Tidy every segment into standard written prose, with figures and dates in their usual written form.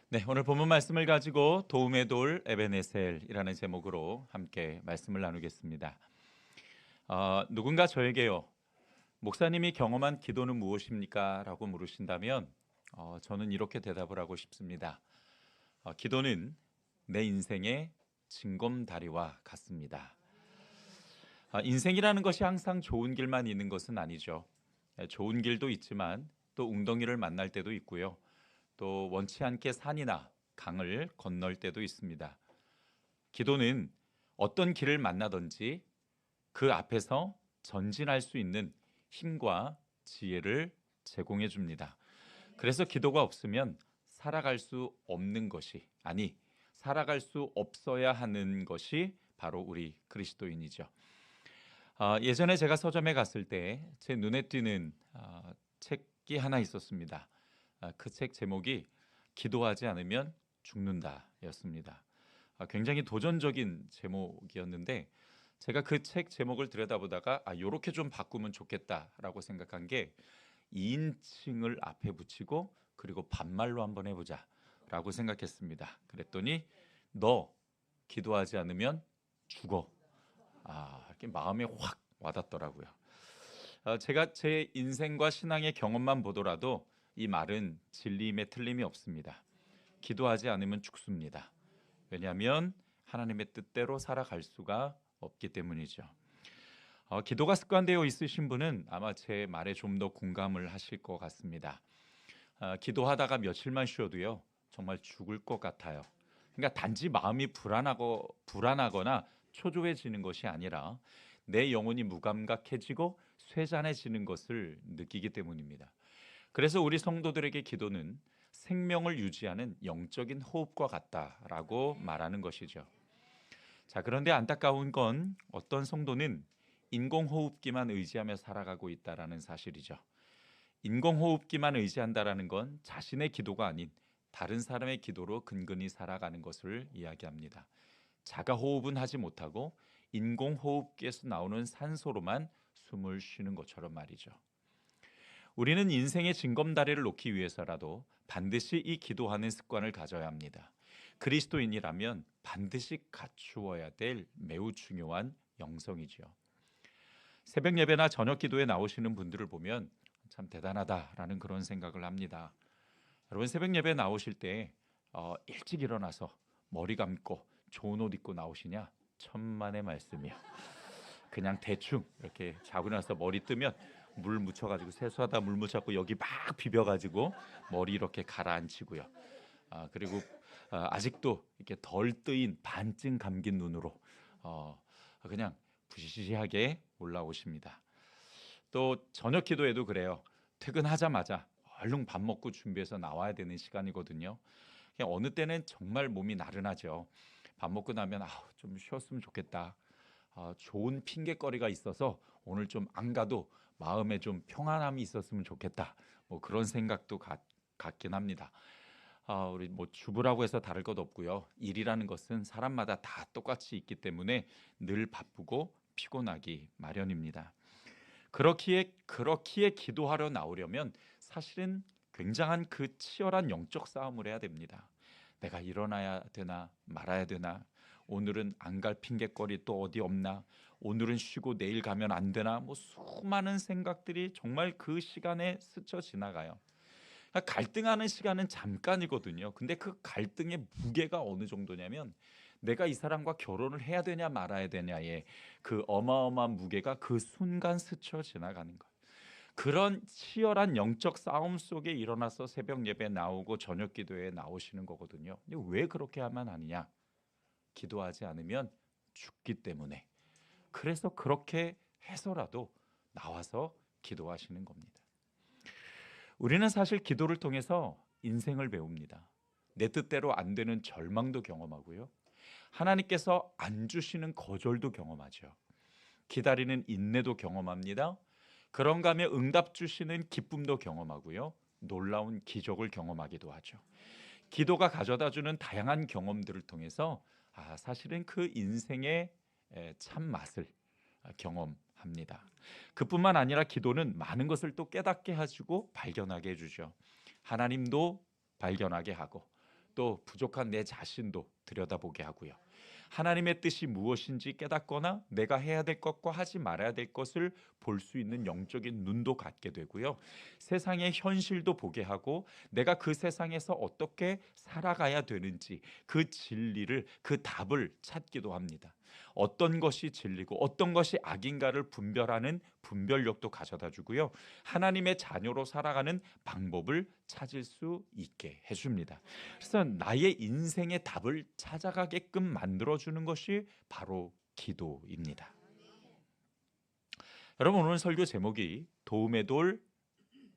네, 오늘 본문 말씀을 가지고 도움의 돌 에베네셀이라는 제목으로 함께 말씀을 나누겠습니다. 누군가 저에게요, 목사님이 경험한 기도는 무엇입니까? 라고 물으신다면 저는 이렇게 대답을 하고 싶습니다. 기도는 내 인생의 징검다리와 같습니다. 인생이라는 것이 항상 좋은 길만 있는 것은 아니죠. 좋은 길도 있지만 또 웅덩이를 만날 때도 있고요. 또 원치 않게 산이나 강을 건널 때도 있습니다. 기도는 어떤 길을 만나든지 그 앞에서 전진할 수 있는 힘과 지혜를 제공해 줍니다. 그래서 기도가 없으면 살아갈 수 없는 것이, 아니, 살아갈 수 없어야 하는 것이 바로 우리 그리스도인이죠. 예전에 제가 서점에 갔을 때 제 눈에 띄는 책이 하나 있었습니다. 그 책 제목이 기도하지 않으면 죽는다였습니다. 굉장히 도전적인 제목이었는데 제가 그 책 제목을 들여다보다가 요렇게 좀 바꾸면 좋겠다라고 생각한 게 2인칭을 앞에 붙이고 그리고 반말로 한번 해보자라고 생각했습니다. 그랬더니 너 기도하지 않으면 죽어. 이렇게 마음에 확 와닿더라고요. 제가 제 인생과 신앙의 경험만 보더라도 이 말은 진리임에 틀림이 없습니다. 기도하지 않으면 죽습니다. 왜냐하면 하나님의 뜻대로 살아갈 수가 없기 때문이죠. 기도가 습관되어 있으신 분은 아마 제 말에 좀 더 공감을 하실 것 같습니다. 기도하다가 며칠만 쉬어도요, 정말 죽을 것 같아요. 그러니까 단지 마음이 불안하거나 초조해지는 것이 아니라 내 영혼이 무감각해지고 쇠잔해지는 것을 느끼기 때문입니다. 그래서 우리 성도들에게 기도는 생명을 유지하는 영적인 호흡과 같다라고 말하는 것이죠. 자, 그런데 안타까운 건 어떤 성도는 인공호흡기만 의지하며 살아가고 있다라는 사실이죠. 인공호흡기만 의지한다라는 건 자신의 기도가 아닌 다른 사람의 기도로 근근히 살아가는 것을 이야기합니다. 자가호흡은 하지 못하고 인공호흡기에서 나오는 산소로만 숨을 쉬는 것처럼 말이죠. 우리는 인생의 징검다리를 놓기 위해서라도 반드시 이 기도하는 습관을 가져야 합니다. 그리스도인이라면 반드시 갖추어야 될 매우 중요한 영성이지요. 새벽 예배나 저녁 기도에 나오시는 분들을 보면 참 대단하다라는 그런 생각을 합니다. 여러분 새벽 예배 나오실 때 일찍 일어나서 머리 감고 좋은 옷 입고 나오시냐? 천만의 말씀이요. 그냥 대충 이렇게 자고 나서 머리 뜨면 물 묻혀가지고 세수하다 물 묻혀갖고 여기 막 비벼가지고 머리 이렇게 가라앉히고요. 그리고 아직도 이렇게 덜 뜨인 반쯤 감긴 눈으로 그냥 부시시하게 올라오십니다. 또 저녁 기도에도 그래요. 퇴근하자마자 얼른 밥 먹고 준비해서 나와야 되는 시간이거든요. 그냥 어느 때는 정말 몸이 나른하죠. 밥 먹고 나면 좀 쉬었으면 좋겠다. 좋은 핑계거리가 있어서 오늘 좀 안 가도 마음에 좀 평안함이 있었으면 좋겠다. 뭐 그런 생각도 갖긴 합니다. 우리 뭐 주부라고 해서 다를 것 없고요. 일이라는 것은 사람마다 다 똑같이 있기 때문에 늘 바쁘고 피곤하기 마련입니다. 그렇기에 기도하러 나오려면 사실은 굉장한 그 치열한 영적 싸움을 해야 됩니다. 내가 일어나야 되나 말아야 되나, 오늘은 안 갈 핑계거리 또 어디 없나, 오늘은 쉬고 내일 가면 안 되나, 뭐 수많은 생각들이 정말 그 시간에 스쳐 지나가요. 그러니까 갈등하는 시간은 잠깐이거든요. 근데 그 갈등의 무게가 어느 정도냐면 내가 이 사람과 결혼을 해야 되냐 말아야 되냐의 그 어마어마한 무게가 그 순간 스쳐 지나가는 거예요. 그런 치열한 영적 싸움 속에 일어나서 새벽 예배 나오고 저녁 기도에 나오시는 거거든요. 근데 왜 그렇게 하면 아니냐? 기도하지 않으면 죽기 때문에. 그래서 그렇게 해서라도 나와서 기도하시는 겁니다. 우리는 사실 기도를 통해서 인생을 배웁니다. 내 뜻대로 안 되는 절망도 경험하고요. 하나님께서 안 주시는 거절도 경험하죠. 기다리는 인내도 경험합니다. 그런가 하면 응답 주시는 기쁨도 경험하고요. 놀라운 기적을 경험하기도 하죠. 기도가 가져다 주는 다양한 경험들을 통해서 사실은 그 인생의 참 맛을 경험합니다. 그뿐만 아니라 기도는 많은 것을 또 깨닫게 해주고 발견하게 해주죠. 하나님도 발견하게 하고 또 부족한 내 자신도 들여다보게 하고요. 하나님의 뜻이 무엇인지 깨닫거나 내가 해야 될 것과 하지 말아야 될 것을 볼 수 있는 영적인 눈도 갖게 되고요. 세상의 현실도 보게 하고 내가 그 세상에서 어떻게 살아가야 되는지 그 진리를, 그 답을 찾기도 합니다. 어떤 것이 진리고 어떤 것이 악인가를 분별하는 분별력도 가져다 주고요. 하나님의 자녀로 살아가는 방법을 찾을 수 있게 해줍니다. 그래서 나의 인생의 답을 찾아가게끔 만들어주는 것이 바로 기도입니다. 여러분, 오늘 설교 제목이 도움의 돌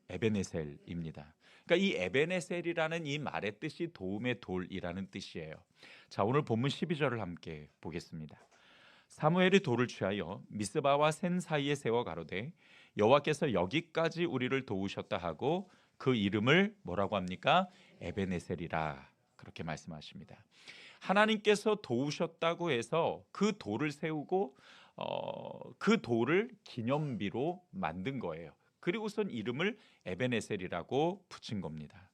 에베네셀입니다. 그러니까 이 에베네셀이라는 이 말의 뜻이 도움의 돌이라는 뜻이에요. 자, 오늘 본문 12절을 함께 보겠습니다. 사무엘이 돌을 취하여 미스바와 센 사이에 세워 가로되 여호와께서 여기까지 우리를 도우셨다 하고 그 이름을 뭐라고 합니까? 에베네셀이라, 그렇게 말씀하십니다. 하나님께서 도우셨다고 해서 그 돌을 세우고 그 돌을 기념비로 만든 거예요. 그리고선 이름을 에베네셀이라고 붙인 겁니다.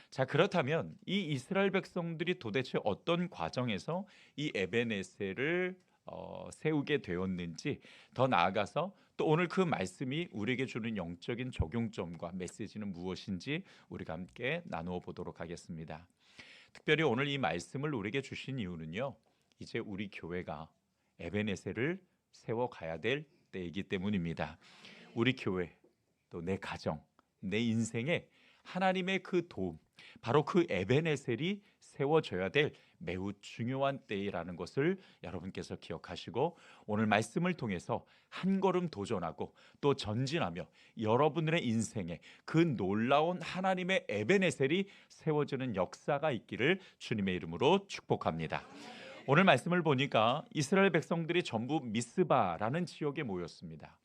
자, 그렇다면 이 이스라엘 백성들이 도대체 어떤 과정에서 이 에베네셀을 세우게 되었는지, 더 나아가서 또 오늘 그 말씀이 우리에게 주는 영적인 적용점과 메시지는 무엇인지 우리가 함께 나누어 보도록 하겠습니다. 특별히 오늘 이 말씀을 우리에게 주신 이유는요, 이제 우리 교회가 에베네셀을 세워가야 될 때이기 때문입니다. 우리 교회, 또 내 가정, 내 인생에 하나님의 그 도움, 바로 그 에베네셀이 세워져야 될 매우 중요한 때이라는 것을 여러분께서 기억하시고 오늘 말씀을 통해서 한 걸음 도전하고 또 전진하며 여러분들의 인생에 그 놀라운 하나님의 에베네셀이 세워지는 역사가 있기를 주님의 이름으로 축복합니다. 오늘 말씀을 보니까 이스라엘 백성들이 전부 미스바라는 지역에 모였습니다.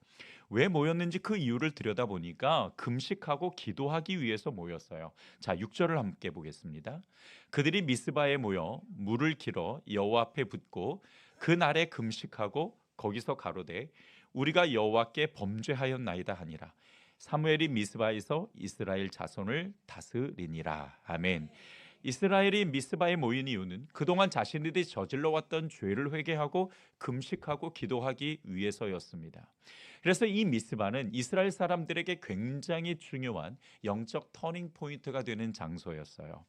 왜 모였는지 그 이유를 들여다보니까 금식하고 기도하기 위해서 모였어요. 자, 6절을 함께 보겠습니다. 그들이 미스바에 모여 물을 길어 여호와 앞에 붓고 그날에 금식하고 거기서 가로되 우리가 여호와께 범죄하였나이다 하니라. 사무엘이 미스바에서 이스라엘 자손을 다스리니라. 아멘. 이스라엘이 미스바에 모인 이유는 그동안 자신들이 저질러왔던 죄를 회개하고 금식하고 기도하기 위해서였습니다. 그래서 이 미스바는 이스라엘 사람들에게 굉장히 중요한 영적 터닝 포인트가 되는 장소였어요.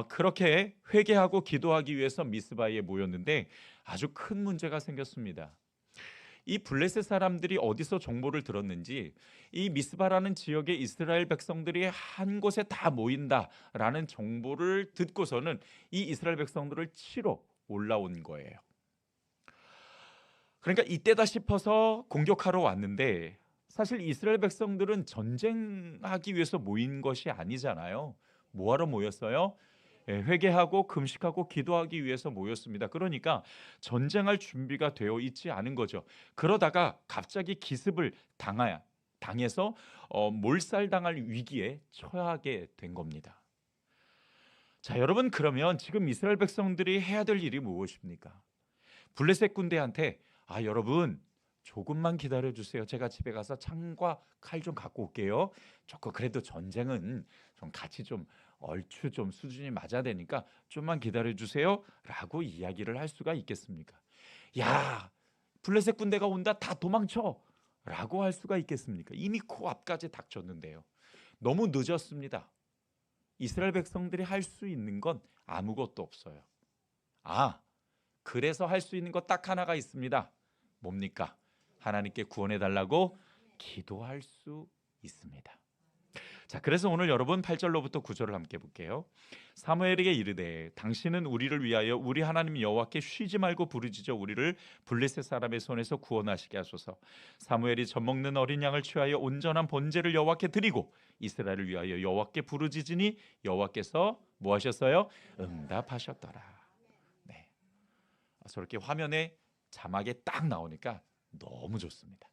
그렇게 회개하고 기도하기 위해서 미스바에 모였는데 아주 큰 문제가 생겼습니다. 이 블레셋 사람들이 어디서 정보를 들었는지 이 미스바라는 지역에 이스라엘 백성들이 한 곳에 다 모인다라는 정보를 듣고서는 이 이스라엘 백성들을 치러 올라온 거예요. 그러니까 이때다 싶어서 공격하러 왔는데 사실 이스라엘 백성들은 전쟁하기 위해서 모인 것이 아니잖아요. 뭐하러 모였어요? 회개하고 금식하고 기도하기 위해서 모였습니다. 그러니까 전쟁할 준비가 되어 있지 않은 거죠. 그러다가 갑자기 기습을 당해서 몰살당할 위기에 처하게 된 겁니다. 자, 여러분, 그러면 지금 이스라엘 백성들이 해야 될 일이 무엇입니까? 블레셋 군대한테 여러분 조금만 기다려 주세요. 제가 집에 가서 창과 칼 좀 갖고 올게요. 조금 그래도 전쟁은 좀 같이 좀 얼추 좀 수준이 맞아야 되니까 좀만 기다려 주세요 라고 이야기를 할 수가 있겠습니까? 야, 블레셋 군대가 온다, 다 도망쳐 라고 할 수가 있겠습니까? 이미 코앞까지 닥쳤는데요. 너무 늦었습니다. 이스라엘 백성들이 할 수 있는 건 아무것도 없어요. 그래서 할 수 있는 것 딱 하나가 있습니다. 뭡니까? 하나님께 구원해 달라고 기도할 수 있습니다. 자, 그래서 오늘 여러분 8절로부터 9절을 함께 볼게요. 사무엘에게 이르되 당신은 우리를 위하여 우리 하나님 여호와께 쉬지 말고 부르짖어 우리를 블레셋 사람의 손에서 구원하시게 하소서. 사무엘이 젖먹는 어린 양을 취하여 온전한 번제를 여호와께 드리고 이스라엘을 위하여 여호와께 부르짖으니 여호와께서 뭐 하셨어요? 응답하셨더라. 네. 저렇게 화면에 자막에 딱 나오니까 너무 좋습니다.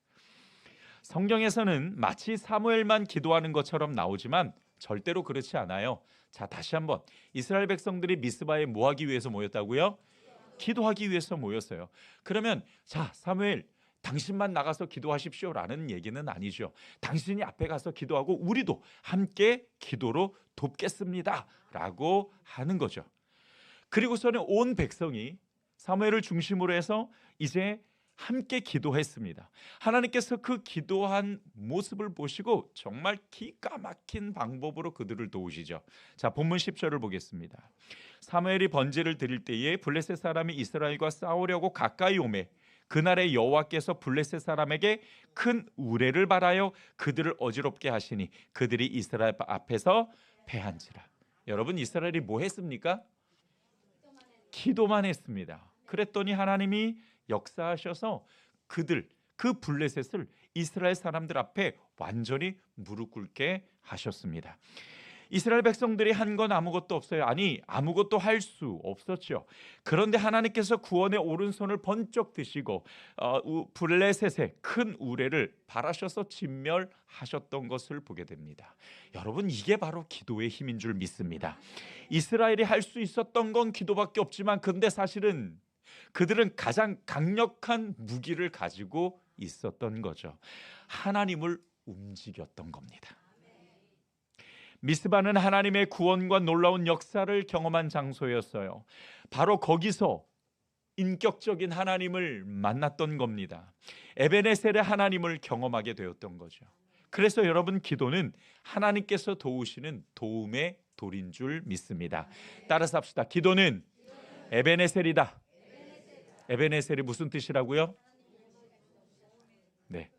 성경에서는 마치 사무엘만 기도하는 것처럼 나오지만 절대로 그렇지 않아요. 자, 다시 한번 이스라엘 백성들이 미스바에 뭐 하기 위해서 모였다고요? 기도하기 위해서 모였어요. 그러면 자, 사무엘 당신만 나가서 기도하십시오라는 얘기는 아니죠. 당신이 앞에 가서 기도하고 우리도 함께 기도로 돕겠습니다라고 하는 거죠. 그리고서는 온 백성이 사무엘을 중심으로 해서 이제 함께 기도했습니다. 하나님께서 그 기도한 모습을 보시고 정말 기가 막힌 방법으로 그들을 도우시죠. 자, 본문 10절을 보겠습니다. 사무엘이 번제를 드릴 때에 블레셋 사람이 이스라엘과 싸우려고 가까이 오매 그날에 여호와께서 블레셋 사람에게 큰 우레를 발하여 그들을 어지럽게 하시니 그들이 이스라엘 앞에서 패한지라. 여러분, 이스라엘이 뭐 했습니까? 기도만 했습니다. 그랬더니 하나님이 역사하셔서 그 블레셋을 이스라엘 사람들 앞에 완전히 무릎 꿇게 하셨습니다. 이스라엘 백성들이 한 건 아무것도 없어요. 아니, 아무것도 할 수 없었죠. 그런데 하나님께서 구원의 오른손을 번쩍 드시고 블레셋의 큰 우레를 발하셔서 진멸하셨던 것을 보게 됩니다. 여러분, 이게 바로 기도의 힘인 줄 믿습니다. 이스라엘이 할 수 있었던 건 기도밖에 없지만 근데 사실은 그들은 가장 강력한 무기를 가지고 있었던 거죠. 하나님을 움직였던 겁니다. 미스바는 하나님의 구원과 놀라운 역사를 경험한 장소였어요. 바로 거기서 인격적인 하나님을 만났던 겁니다. 에베네셀의 하나님을 경험하게 되었던 거죠. 그래서 여러분, 기도는 하나님께서 도우시는 도움의 돌인 줄 믿습니다. 따라서 합시다. 기도는 에베네셀이다. 에베네셀이 무슨 뜻이라고요? 네,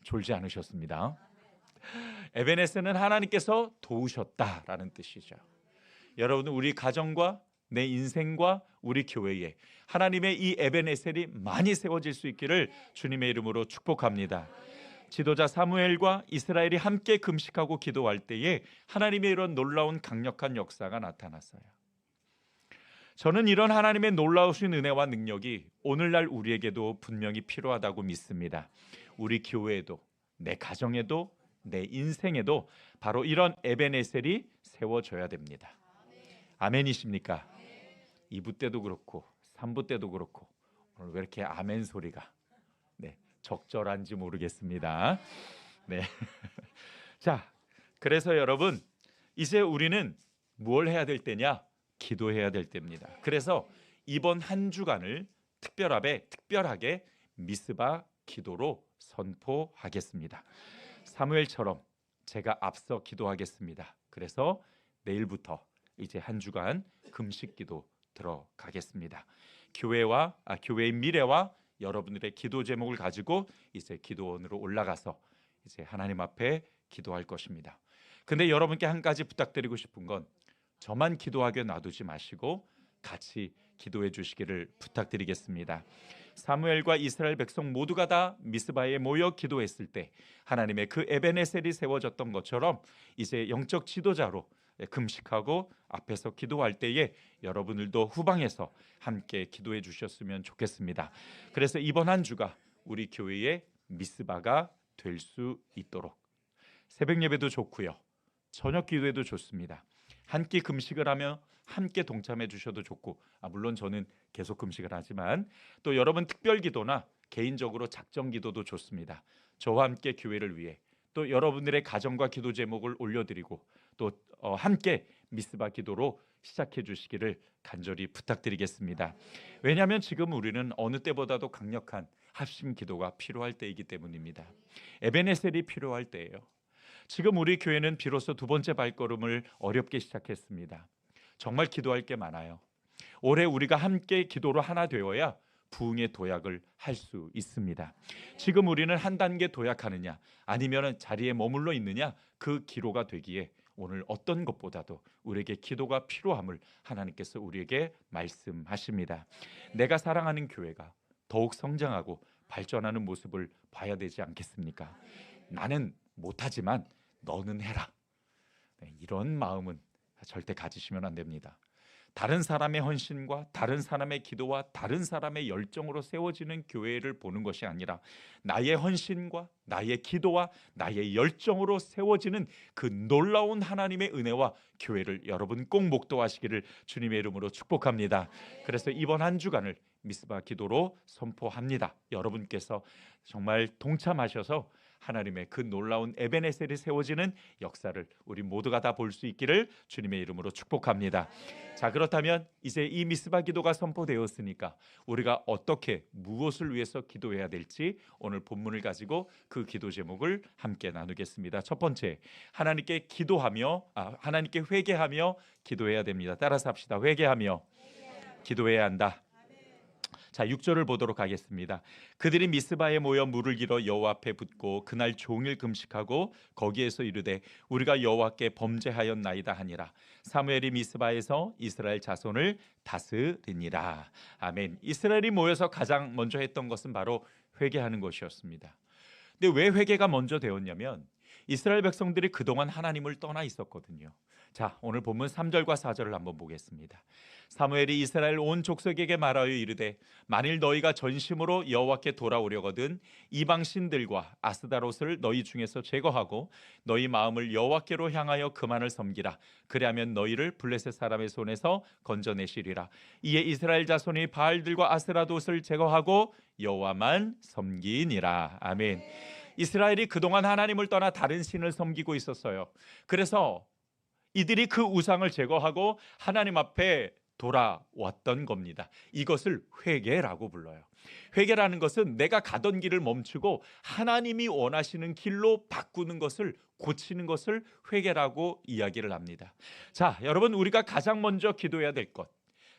졸지 않으셨습니다. 에베네셀은 하나님께서 도우셨다라는 뜻이죠. 여러분, 우리 가정과 내 인생과 우리 교회에 하나님의 이 에베네셀이 많이 세워질 수 있기를 주님의 이름으로 축복합니다. 지도자 사무엘과 이스라엘이 함께 금식하고 기도할 때에 하나님의 이런 놀라운 강력한 역사가 나타났어요. 저는 이런 하나님의 놀라우신 은혜와 능력이 오늘날 우리에게도 분명히 필요하다고 믿습니다. 우리 교회에도, 내 가정에도, 내 인생에도 바로 이런 에베네셀이 세워져야 됩니다. 아멘이십니까? 2부 때도 그렇고 3부 때도 그렇고 오늘 왜 이렇게 아멘 소리가 적절한지 모르겠습니다. 네. 자, 그래서 여러분, 이제 우리는 뭘 해야 될 때냐? 기도해야 될 때입니다. 그래서 이번 한 주간을 특별하게 미스바 기도로 선포하겠습니다. 사무엘처럼 제가 앞서 기도하겠습니다. 그래서 내일부터 이제 한 주간 금식 기도 들어가겠습니다. 교회의 미래와 여러분들의 기도 제목을 가지고 이제 기도원으로 올라가서 이제 하나님 앞에 기도할 것입니다. 근데 여러분께 한 가지 부탁드리고 싶은 건 저만 기도하게 놔두지 마시고 같이 기도해 주시기를 부탁드리겠습니다. 사무엘과 이스라엘 백성 모두가 다 미스바에 모여 기도했을 때 하나님의 그 에베네셀이 세워졌던 것처럼 이제 영적 지도자로 금식하고 앞에서 기도할 때에 여러분들도 후방에서 함께 기도해 주셨으면 좋겠습니다. 그래서 이번 한 주가 우리 교회의 미스바가 될 수 있도록 새벽 예배도 좋고요. 저녁 기도회도 좋습니다. 함께 금식을 하며 함께 동참해 주셔도 좋고 물론 저는 계속 금식을 하지만 또 여러분 특별 기도나 개인적으로 작정 기도도 좋습니다. 저와 함께 교회를 위해 또 여러분들의 가정과 기도 제목을 올려드리고 또 함께 미스바 기도로 시작해 주시기를 간절히 부탁드리겠습니다. 왜냐하면 지금 우리는 어느 때보다도 강력한 합심 기도가 필요할 때이기 때문입니다. 에베네셀이 필요할 때예요. 지금 우리 교회는 비로소 두 번째 발걸음을 어렵게 시작했습니다. 정말 기도할 게 많아요. 올해 우리가 함께 기도로 하나 되어야 부흥의 도약을 할 수 있습니다. 지금 우리는 한 단계 도약하느냐 아니면 자리에 머물러 있느냐 그 기로가 되기에 오늘 어떤 것보다도 우리에게 기도가 필요함을 하나님께서 우리에게 말씀하십니다. 내가 사랑하는 교회가 더욱 성장하고 발전하는 모습을 봐야 되지 않겠습니까? 나는 못하지만 너는 해라. 이런 마음은 절대 가지시면 안 됩니다. 다른 사람의 헌신과 다른 사람의 기도와 다른 사람의 열정으로 세워지는 교회를 보는 것이 아니라 나의 헌신과 나의 기도와 나의 열정으로 세워지는 그 놀라운 하나님의 은혜와 교회를 여러분 꼭 목도하시기를 주님의 이름으로 축복합니다. 그래서 이번 한 주간을 미스바 기도로 선포합니다. 여러분께서 정말 동참하셔서 하나님의 그 놀라운 에베네셀이 세워지는 역사를 우리 모두가 다 볼 수 있기를 주님의 이름으로 축복합니다. 자, 그렇다면 이제 이 미스바 기도가 선포되었으니까 우리가 어떻게 무엇을 위해서 기도해야 될지 오늘 본문을 가지고 그 기도 제목을 함께 나누겠습니다. 첫 번째, 하나님께 회개하며 기도해야 됩니다. 따라서 합시다. 회개하며 기도해야 한다. 자, 6절을 보도록 하겠습니다. 그들이 미스바에 모여 물을 길어 여호와 앞에 붓고 그날 종일 금식하고 거기에서 이르되 우리가 여호와께 범죄하였나이다 하니라. 사무엘이 미스바에서 이스라엘 자손을 다스리니라. 아멘. 이스라엘이 모여서 가장 먼저 했던 것은 바로 회개하는 것이었습니다. 근데 왜 회개가 먼저 되었냐면 이스라엘 백성들이 그동안 하나님을 떠나 있었거든요. 자, 오늘 본문 3절과 4절을 한번 보겠습니다. 사무엘이 이스라엘 온 족속에게 말하여 이르되 만일 너희가 전심으로 여호와께 돌아오려거든 이방 신들과 아스다롯을 너희 중에서 제거하고 너희 마음을 여호와께로 향하여 그만을 섬기라. 그리하면 너희를 블레셋 사람의 손에서 건져내시리라. 이에 이스라엘 자손이 바알들과 아스라롯을 제거하고 여호와만 섬기니라. 아멘. 이스라엘이 그동안 하나님을 떠나 다른 신을 섬기고 있었어요. 그래서 이들이 그 우상을 제거하고 하나님 앞에 돌아왔던 겁니다. 이것을 회개라고 불러요. 회개라는 것은 내가 가던 길을 멈추고 하나님이 원하시는 길로 바꾸는 것을, 고치는 것을 회개라고 이야기를 합니다. 자, 여러분, 우리가 가장 먼저 기도해야 될 것,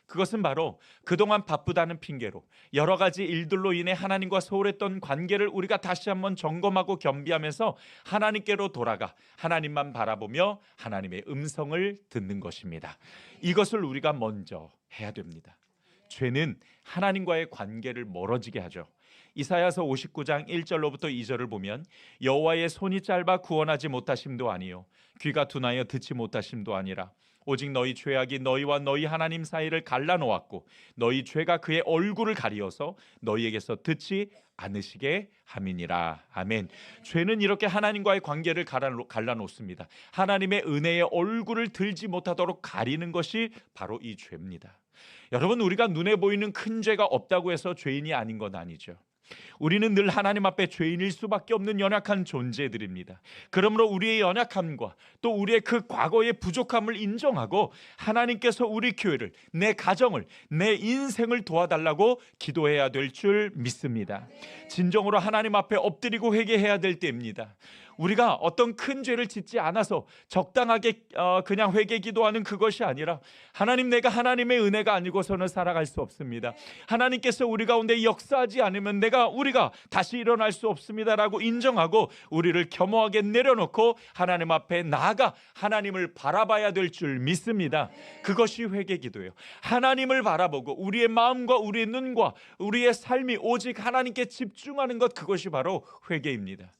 그것은 바로 그동안 바쁘다는 핑계로 여러 가지 일들로 인해 하나님과 소홀했던 관계를 우리가 다시 한번 점검하고 겸비하면서 하나님께로 돌아가 하나님만 바라보며 하나님의 음성을 듣는 것입니다. 이것을 우리가 먼저 해야 됩니다. 죄는 하나님과의 관계를 멀어지게 하죠. 이사야서 59장 1절로부터 2절을 보면 여호와의 손이 짧아 구원하지 못하심도 아니요 귀가 둔하여 듣지 못하심도 아니라 오직 너희 죄악이 너희와 너희 하나님 사이를 갈라놓았고 너희 죄가 그의 얼굴을 가리어서 너희에게서 듣지 않으시게 함이니라. 아멘. 죄는 이렇게 하나님과의 관계를 갈라놓습니다. 하나님의 은혜의 얼굴을 들지 못하도록 가리는 것이 바로 이 죄입니다. 여러분, 우리가 눈에 보이는 큰 죄가 없다고 해서 죄인이 아닌 건 아니죠. 우리는 늘 하나님 앞에 죄인일 수밖에 없는 연약한 존재들입니다. 그러므로 우리의 연약함과 또 우리의 그 과거의 부족함을 인정하고 하나님께서 우리 교회를, 내 가정을, 내 인생을 도와달라고 기도해야 될 줄 믿습니다. 진정으로 하나님 앞에 엎드리고 회개해야 될 때입니다. 우리가 어떤 큰 죄를 짓지 않아서 적당하게 그냥 회개 기도하는 그것이 아니라 하나님, 내가 하나님의 은혜가 아니고서는 살아갈 수 없습니다. 하나님께서 우리 가운데 역사하지 않으면 우리가 다시 일어날 수 없습니다라고 인정하고 우리를 겸허하게 내려놓고 하나님 앞에 나아가 하나님을 바라봐야 될 줄 믿습니다. 그것이 회개 기도예요. 하나님을 바라보고 우리의 마음과 우리의 눈과 우리의 삶이 오직 하나님께 집중하는 것, 그것이 바로 회개입니다.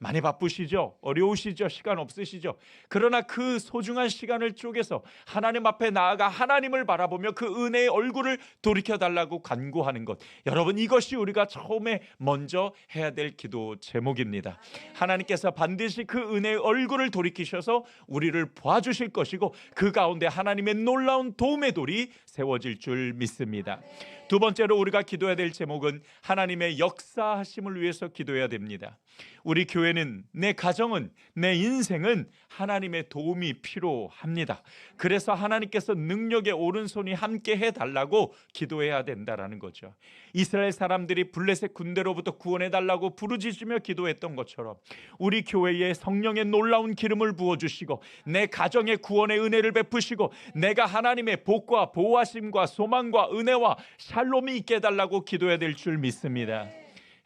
많이 바쁘시죠? 어려우시죠? 시간 없으시죠? 그러나 그 소중한 시간을 쪼개서 하나님 앞에 나아가 하나님을 바라보며 그 은혜의 얼굴을 돌이켜달라고 간구하는 것, 여러분, 이것이 우리가 처음에 먼저 해야 될 기도 제목입니다. 하나님께서 반드시 그 은혜의 얼굴을 돌이키셔서 우리를 봐주실 것이고 그 가운데 하나님의 놀라운 도움의 돌이 세워질 줄 믿습니다. 두 번째로 우리가 기도해야 될 제목은 하나님의 역사하심을 위해서 기도해야 됩니다. 우리 교회는, 내 가정은, 내 인생은 하나님의 도움이 필요합니다. 그래서 하나님께서 능력의 오른손이 함께 해달라고 기도해야 된다라는 거죠. 이스라엘 사람들이 블레셋 군대로부터 구원해달라고 부르짖으며 기도했던 것처럼 우리 교회에 성령의 놀라운 기름을 부어주시고 내 가정의 구원의 은혜를 베푸시고 내가 하나님의 복과 보호하심과 소망과 은혜와 샬롬이 있게 해달라고 기도해야 될 줄 믿습니다.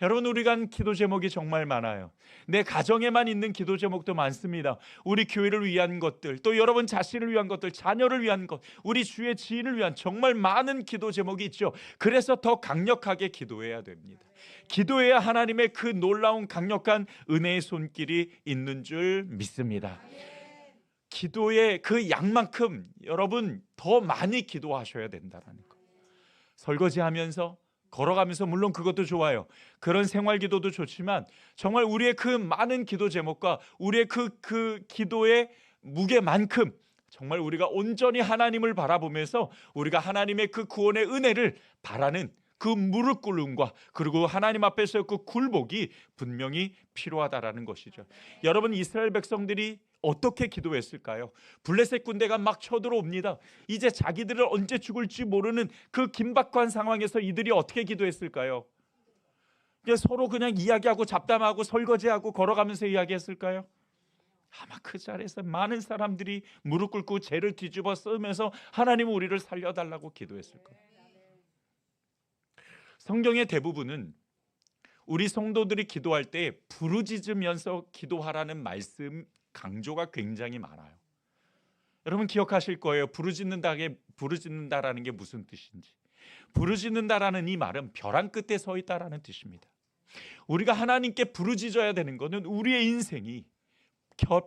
여러분, 우리가 한 기도 제목이 정말 많아요. 내 가정에만 있는 기도 제목도 많습니다. 우리 교회를 위한 것들, 또 여러분 자신을 위한 것들, 자녀를 위한 것, 우리 주의 지인을 위한 정말 많은 기도 제목이 있죠. 그래서 더 강력하게 기도해야 됩니다. 기도해야 하나님의 그 놀라운 강력한 은혜의 손길이 있는 줄 믿습니다. 기도의 그 양만큼 여러분 더 많이 기도하셔야 된다는 거. 설거지하면서, 걸어가면서, 물론 그것도 좋아요. 그런 생활 기도도 좋지만 정말 우리의 그 많은 기도 제목과 우리의 그 기도의 무게만큼 정말 우리가 온전히 하나님을 바라보면서 우리가 하나님의 그 구원의 은혜를 바라는 그 무릎 꿇음과 그리고 하나님 앞에서 그 굴복이 분명히 필요하다라는 것이죠. 여러분, 이스라엘 백성들이 어떻게 기도했을까요? 블레셋 군대가 막 쳐들어옵니다. 이제 자기들을 언제 죽을지 모르는 그 긴박한 상황에서 이들이 어떻게 기도했을까요? 서로 그냥 이야기하고 잡담하고 설거지하고 걸어가면서 이야기했을까요? 아마 그 자리에서 많은 사람들이 무릎 꿇고 죄를 뒤집어 쓰면서 하나님 우리를 살려달라고 기도했을 거예요. 성경의 대부분은 우리 성도들이 기도할 때 부르짖으면서 기도하라는 말씀 강조가 굉장히 많아요. 여러분 기억하실 거예요. 부르짖는다라는 게 무슨 뜻인지. 부르짖는다라는 이 말은 벼랑 끝에 서 있다라는 뜻입니다. 우리가 하나님께 부르짖어야 되는 것은 우리의 인생이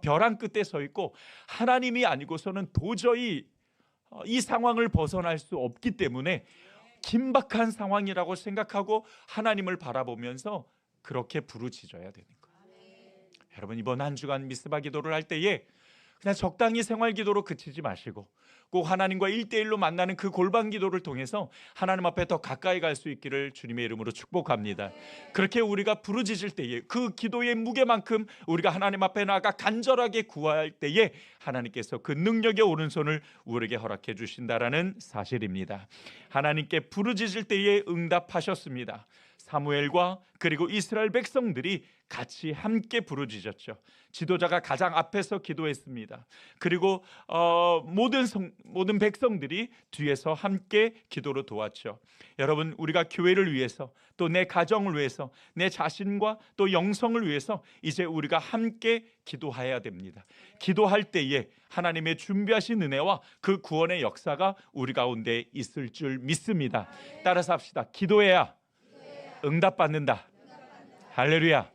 벼랑 끝에 서 있고 하나님이 아니고서는 도저히 이 상황을 벗어날 수 없기 때문에 긴박한 상황이라고 생각하고 하나님을 바라보면서 그렇게 부르짖어야 되는 거예요. 여러분, 이번 한 주간 미스바 기도를 할 때에 그냥 적당히 생활 기도로 그치지 마시고 꼭 하나님과 1대1로 만나는 그 골방 기도를 통해서 하나님 앞에 더 가까이 갈 수 있기를 주님의 이름으로 축복합니다. 그렇게 우리가 부르짖을 때에 그 기도의 무게만큼 우리가 하나님 앞에 나아가 간절하게 구할 때에 하나님께서 그 능력의 오른손을 우리에게 허락해 주신다라는 사실입니다. 하나님께 부르짖을 때에 응답하셨습니다. 사무엘과 그리고 이스라엘 백성들이 같이 함께 부르짖었죠. 지도자가 가장 앞에서 기도했습니다. 그리고 모든 백성들이 뒤에서 함께 기도로 도왔죠. 여러분, 우리가 교회를 위해서 또 내 가정을 위해서 내 자신과 또 영성을 위해서 이제 우리가 함께 기도해야 됩니다. 기도할 때에 하나님의 준비하신 은혜와 그 구원의 역사가 우리 가운데 있을 줄 믿습니다. 따라서 합시다. 기도해야 응답받는다. 할렐루야.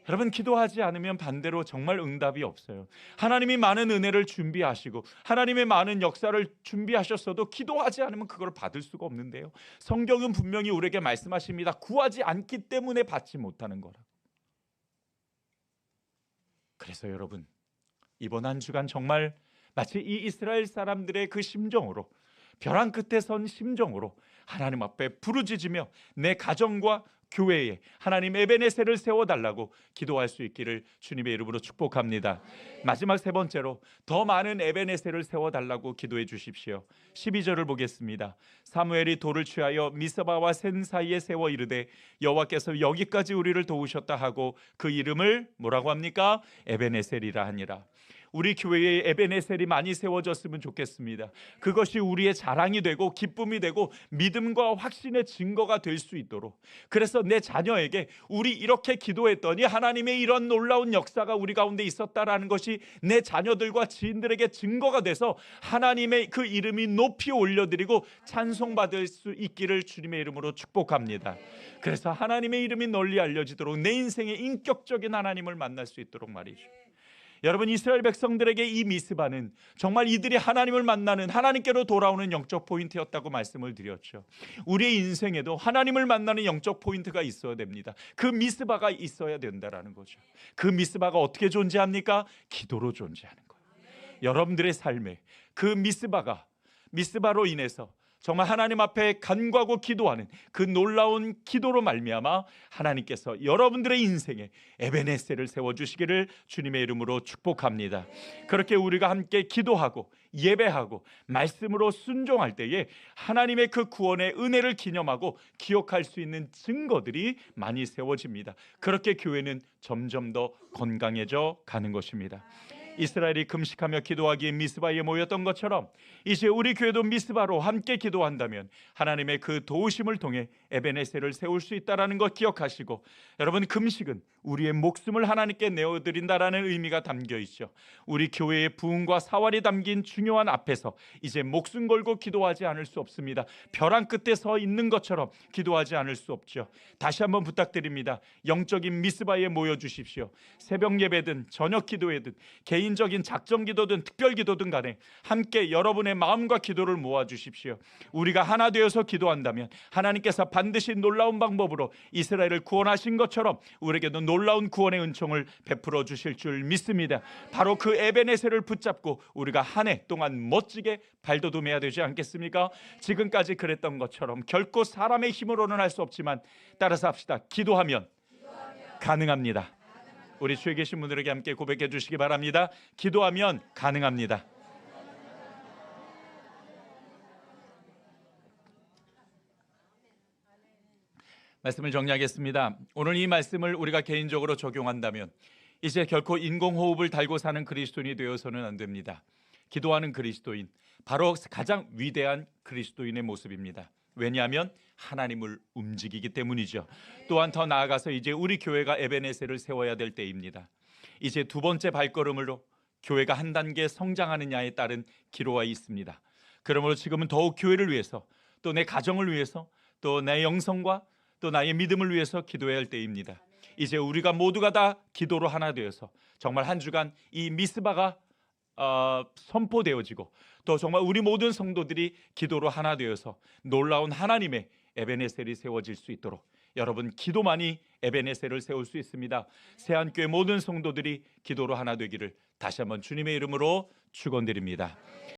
여러분, 기도하지 않으면 반대로 정말 응답이 없어요. 하나님이 많은 은혜를 준비하시고 하나님의 많은 역사를 준비하셨어도 기도하지 않으면 그걸 받을 수가 없는데요. 성경은 분명히 우리에게 말씀하십니다. 구하지 않기 때문에 받지 못하는 거라. 그래서 여러분, 이번 한 주간 정말 마치 이 이스라엘 사람들의 그 심정으로, 벼랑 끝에 선 심정으로 하나님 앞에 부르짖으며 내 가정과 교회에 하나님 에베네셀을 세워달라고 기도할 수 있기를 주님의 이름으로 축복합니다. 마지막 세 번째로 더 많은 에베네셀을 세워달라고 기도해 주십시오. 12절을 보겠습니다. 사무엘이 돌을 취하여 미스바와 센 사이에 세워 이르되 여호와께서 여기까지 우리를 도우셨다 하고 그 이름을 뭐라고 합니까? 에베네셀이라 하니라. 우리 교회에 에베네셀이 많이 세워졌으면 좋겠습니다. 그것이 우리의 자랑이 되고 기쁨이 되고 믿음과 확신의 증거가 될 수 있도록, 그래서 내 자녀에게 우리 이렇게 기도했더니 하나님의 이런 놀라운 역사가 우리 가운데 있었다라는 것이 내 자녀들과 지인들에게 증거가 돼서 하나님의 그 이름이 높이 올려드리고 찬송받을 수 있기를 주님의 이름으로 축복합니다. 그래서 하나님의 이름이 널리 알려지도록 내 인생의 인격적인 하나님을 만날 수 있도록 말이죠. 여러분, 이스라엘 백성들에게 이 미스바는 정말 이들이 하나님을 만나는, 하나님께로 돌아오는 영적 포인트였다고 말씀을 드렸죠. 우리의 인생에도 하나님을 만나는 영적 포인트가 있어야 됩니다. 그 미스바가 있어야 된다라는 거죠. 그 미스바가 어떻게 존재합니까? 기도로 존재하는 거예요. 여러분들의 삶에 그 미스바로 인해서 정말 하나님 앞에 간구하고 기도하는 그 놀라운 기도로 말미암아 하나님께서 여러분들의 인생에 에베네셀을 세워주시기를 주님의 이름으로 축복합니다. 그렇게 우리가 함께 기도하고 예배하고 말씀으로 순종할 때에 하나님의 그 구원의 은혜를 기념하고 기억할 수 있는 증거들이 많이 세워집니다. 그렇게 교회는 점점 더 건강해져 가는 것입니다. 이스라엘이 금식하며 기도하기에 미스바에 모였던 것처럼 이제 우리 교회도 미스바로 함께 기도한다면 하나님의 그 도우심을 통해 에베네셀을 세울 수 있다는 것 기억하시고, 여러분, 금식은 우리의 목숨을 하나님께 내어드린다라는 의미가 담겨 있죠. 우리 교회의 부흥과 사활이 담긴 중요한 앞에서 이제 목숨 걸고 기도하지 않을 수 없습니다. 벼랑 끝에 서 있는 것처럼 기도하지 않을 수 없죠. 다시 한번 부탁드립니다. 영적인 미스바에 모여 주십시오. 새벽 예배든 저녁 기도회든 개인 개인적인 작정 기도든 특별 기도든 간에 함께 여러분의 마음과 기도를 모아 주십시오. 우리가 하나 되어서 기도한다면 하나님께서 반드시 놀라운 방법으로 이스라엘을 구원하신 것처럼 우리에게도 놀라운 구원의 은총을 베풀어 주실 줄 믿습니다. 바로 그 에베네셀을 붙잡고 우리가 한 해 동안 멋지게 발돋움해야 되지 않겠습니까? 지금까지 그랬던 것처럼 결코 사람의 힘으로는 할 수 없지만 따라서 합시다. 기도하면 가능합니다. 우리 주위에 계신 분들에게 함께 고백해 주시기 바랍니다. 기도하면 가능합니다. 말씀을 정리하겠습니다. 오늘 이 말씀을 우리가 개인적으로 적용한다면 이제 결코 인공호흡을 달고 사는 그리스도인이 되어서는 안 됩니다. 기도하는 그리스도인, 바로 가장 위대한 그리스도인의 모습입니다. 왜냐하면 하나님을 움직이기 때문이죠. 또한 더 나아가서 이제 우리 교회가 에베네셀을 세워야 될 때입니다. 이제 두 번째 발걸음으로 교회가 한 단계 성장하느냐에 따른 기로가 있습니다. 그러므로 지금은 더욱 교회를 위해서, 또 내 가정을 위해서, 또 내 영성과 또 나의 믿음을 위해서 기도해야 할 때입니다. 이제 우리가 모두가 다 기도로 하나 되어서 정말 한 주간 이 미스바가 선포되어지고 또 정말 우리 모든 성도들이 기도로 하나 되어서 놀라운 하나님의 에베네셀이 세워질 수 있도록 여러분 기도만이 에베네셀을 세울 수 있습니다. 새한교회 모든 성도들이 기도로 하나 되기를 다시 한번 주님의 이름으로 축원드립니다.